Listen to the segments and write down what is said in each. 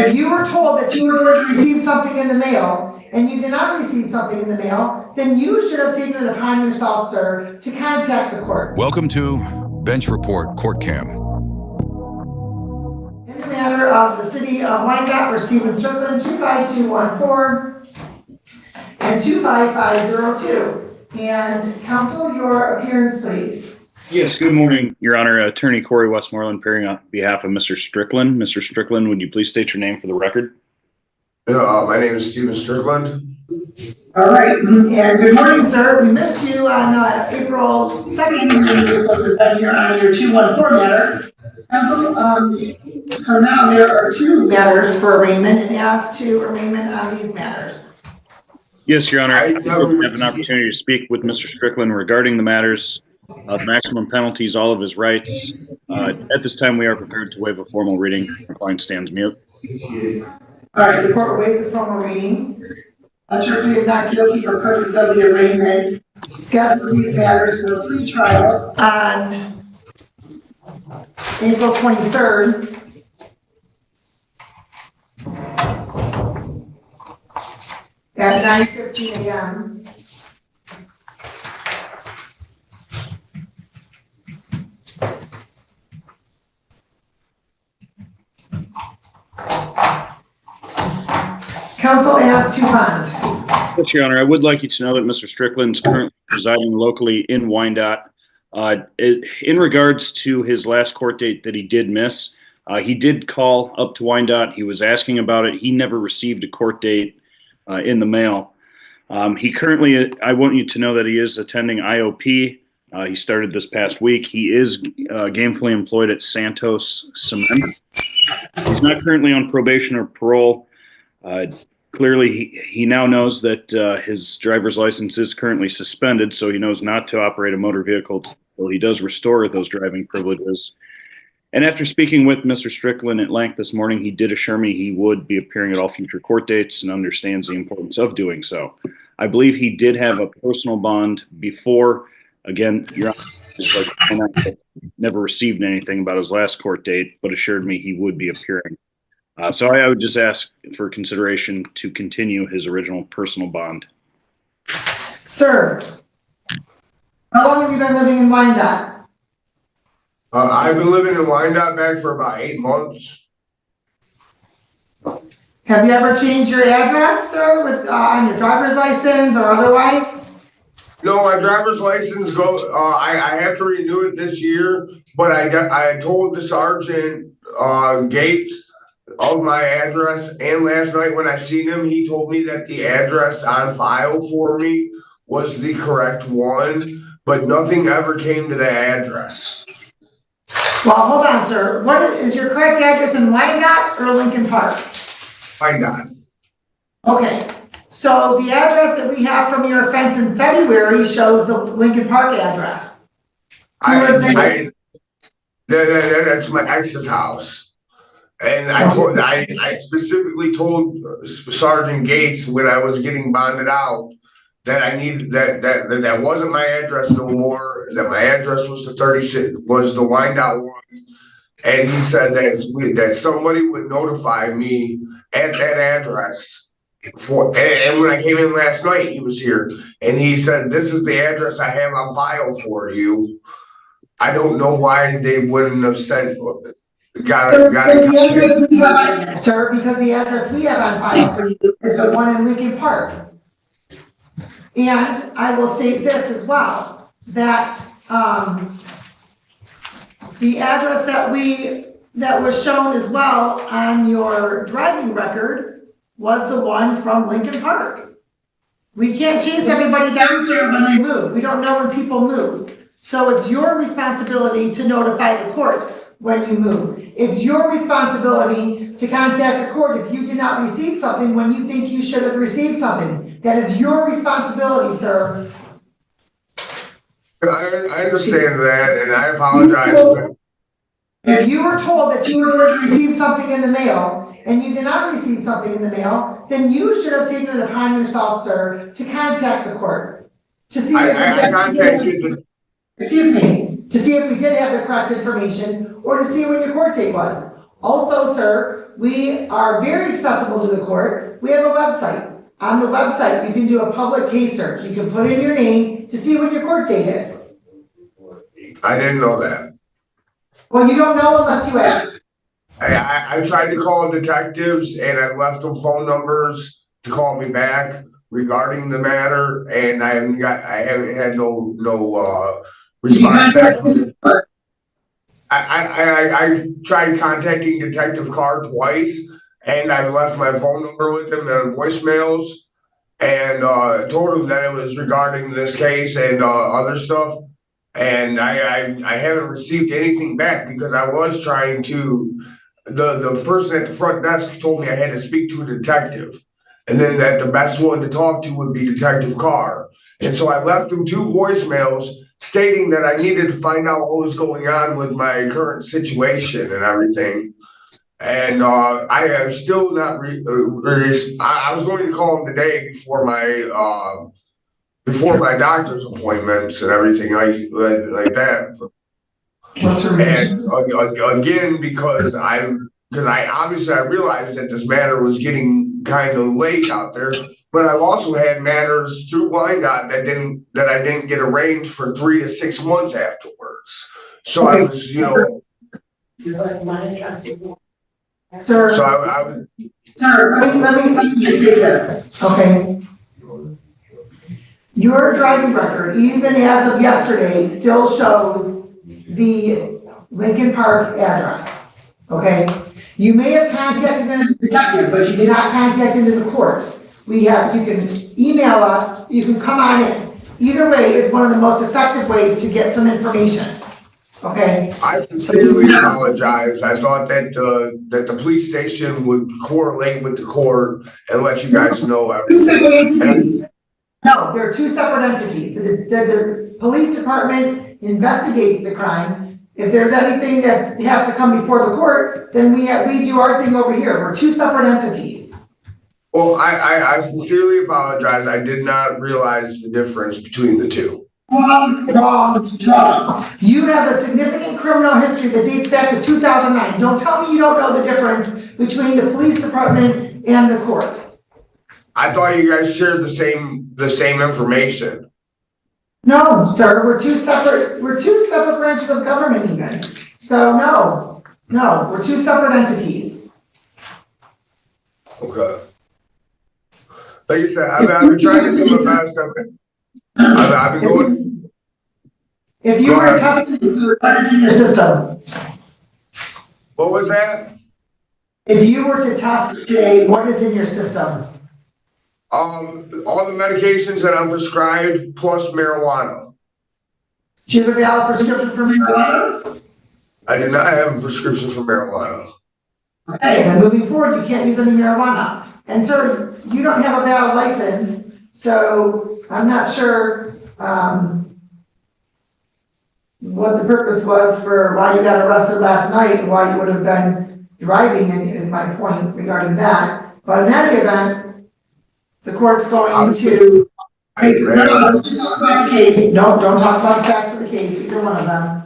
If you were told that you were going to receive something in the mail and you did not receive something in the mail, then you should have taken it upon yourself, sir, to contact the court. Welcome to Bench Report Court Cam. In the matter of the city of Wyandotte for Stephen Strickland, 25214 and 25502. And counsel, your appearance, please. Yes, good morning, Your Honor. Attorney Corey Westmoreland appearing on behalf of Mr. Strickland. Mr. Strickland, would you please state your name for the record? My name is Stephen Strickland. All right, and good morning, sir. We missed you on April 2nd. You were supposed to have been here on your 214 matter. Counsel, so now there are two matters for arraignment and asked to arraignment on these matters. Yes, Your Honor. I have an opportunity to speak with Mr. Strickland regarding the matters, the maximum penalties, all of his rights. At this time, we are prepared to waive a formal reading. Our client stands mute. All right, the court will waive the formal reading. Attorney is not guilty for purpose of the arraignment. Schedule these matters for pre-trial on April 23rd. At 9:15 a.m. Counsel asks to bond. Yes, Your Honor. I would like you to know that Mr. Strickland is currently residing locally in Wyandotte. In regards to his last court date that he did miss, he did call up to Wyandotte. He was asking about it. He never received a court date in the mail. He currently, I want you to know that he is attending IOP. He started this past week. He is gainfully employed at Santos Cement. He's not currently on probation or parole. Clearly, he now knows that his driver's license is currently suspended, so he knows not to operate a motor vehicle until he does restore those driving privileges. And after speaking with Mr. Strickland at length this morning, he did assure me he would be appearing at all future court dates and understands the importance of doing so. I believe he did have a personal bond before. Again, Your Honor, never received anything about his last court date, but assured me he would be appearing. So I would just ask for consideration to continue his original personal bond. Sir, how long have you been living in Wyandotte? I've been living in Wyandotte back for about 8 months. Have you ever changed your address, sir, with on your driver's license or otherwise? No, my driver's license I have to renew it this year, but I told the sergeant Gates of my address, and last night when I seen him, he told me that the address on file for me was the correct one, but nothing ever came to the address. Well, hold on, sir. What is your correct address in Wyandotte or Lincoln Park? Wyandotte. Okay, so the address that we have from your offense in February shows the Lincoln Park address. That's my ex's house. And I specifically told Sergeant Gates when I was getting bonded out that I needed that wasn't my address no more. That my address was the 36 was the Wyandotte one, and he said that somebody would notify me at that address. And when I came in last night, he was here, and he said, "This is the address I have on file for you." I don't know why they wouldn't have said. Sir, because the address we have on file for you is the one in Lincoln Park. And I will state this as well, that the address that was shown as well on your driving record was the one from Lincoln Park. We can't chase everybody down, sir, when they move. We don't know when people move. So it's your responsibility to notify the court when you move. It's your responsibility to contact the court if you did not receive something when you think you should have received something. That is your responsibility, sir. I understand that, and I apologize. If you were told that you were going to receive something in the mail and you did not receive something in the mail, then you should have taken it upon yourself, sir, to contact the court to see I contacted the. Excuse me, to see if we did have the correct information or to see when your court date was. Also, sir, we are very accessible to the court. We have a website. On the website, you can do a public case search. You can put in your name to see when your court date is. I didn't know that. Well, you don't know unless you ask. I tried to call detectives and I left them phone numbers to call me back regarding the matter, and I haven't had no response back from them. I tried contacting Detective Carr twice, and I left my phone number with him and voicemails, and told him that it was regarding this case and other stuff. And I haven't received anything back because I was trying to. The person at the front desk told me I had to speak to a detective, and then that the best one to talk to would be Detective Carr. And so I left him 2 voicemails stating that I needed to find out what was going on with my current situation and everything. And I have still not. I was going to call him today before my doctor's appointments and everything like that. What's her name? And again, because I obviously I realized that this matter was getting kind of late out there, but I've also had matters through Wyandotte that I didn't get arranged for 3 to 6 months afterwards. So I was, Sir, so I was. sir, let me just say this, okay? Your driving record, even as of yesterday, still shows the Lincoln Park address, okay? You may have contacted a detective, but you did not contact into the court. You can email us, you can come on in. Either way is one of the most effective ways to get some information, okay? I sincerely apologize. I thought that the police station would correlate with the court and let you guys know Two separate everything. entities. No, there are 2 separate entities. The police department investigates the crime. If there's anything that has to come before the court, then we do our thing over here. We're 2 separate entities. Well, I sincerely apologize. I did not realize the difference between the 2. Wrong. You have a significant criminal history that dates back to 2009. Don't tell me you don't know the difference between the police department and the court. I thought you guys shared the same information. No, sir, we're two separate branches of government even. So no, we're 2 separate entities. Okay. Like I said, I've been trying to do my best. I've been going. If you were tested, sir, what is in your system? What was that? If you were to test today, what is in your system? All the medications that I'm prescribed plus marijuana. Do you have a valid prescription for marijuana? I do not have a prescription for marijuana. Okay, and moving forward, you can't use any marijuana. And sir, you don't have a valid license, so I'm not sure, what the purpose was for why you got arrested last night and why you would have been driving, and is my point regarding that. But in any event, the court's going to. Don't talk about the case. No, don't talk about the facts of the case, either one of them.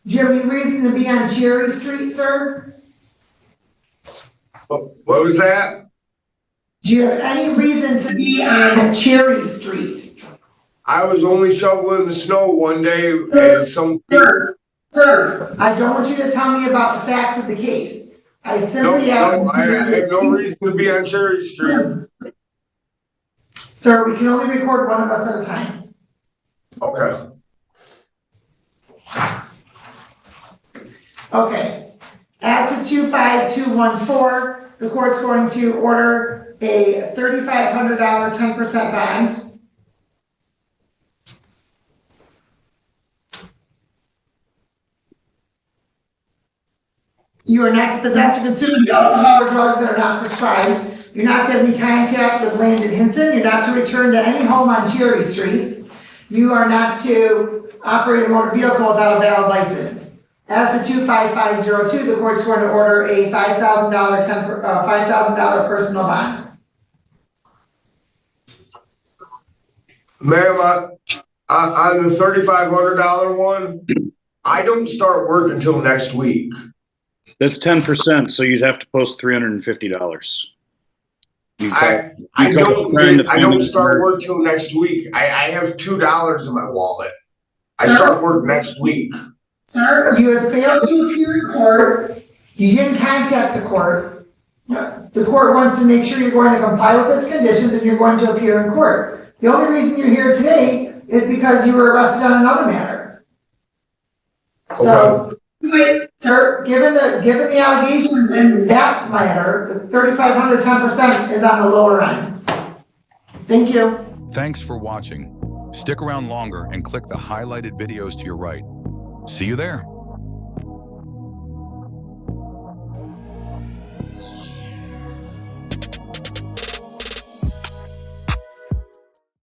Do you have any reason to be on Cherry Street, sir? What was that? Do you have any reason to be on Cherry Street? I was only shoveling the snow one day and some. Sir, I don't want you to tell me about the facts of the case. I simply asked. I have no reason to be on Cherry Street. Sir, we can only record one of us at a time. Okay. Okay. As to 25214, the court's going to order a $3,500 10% bond. You are not to possess or consume any alcohol or drugs that are not prescribed. You're not to have any contact with Landon Hinson. You're not to return to any home on Cherry Street. You are not to operate a motor vehicle without a valid license. As to 25502, the court's going to order a $5,000 personal bond. Ma'am, on the $3,500 one, I don't start work until next week. That's 10%, so you'd have to post $350. I don't start work till next week. I have $2 in my wallet. I start work next week. Sir, you have failed to appear in court. You didn't contact the court. The court wants to make sure you're going to comply with its conditions and you're going to appear in court. The only reason you're here today is because you were arrested on another matter. So, sir, given the allegations in that matter, the 3,500, 10% is on the lower end. Thank you. Thanks for watching. Stick around longer and click the highlighted videos to your right. See you there.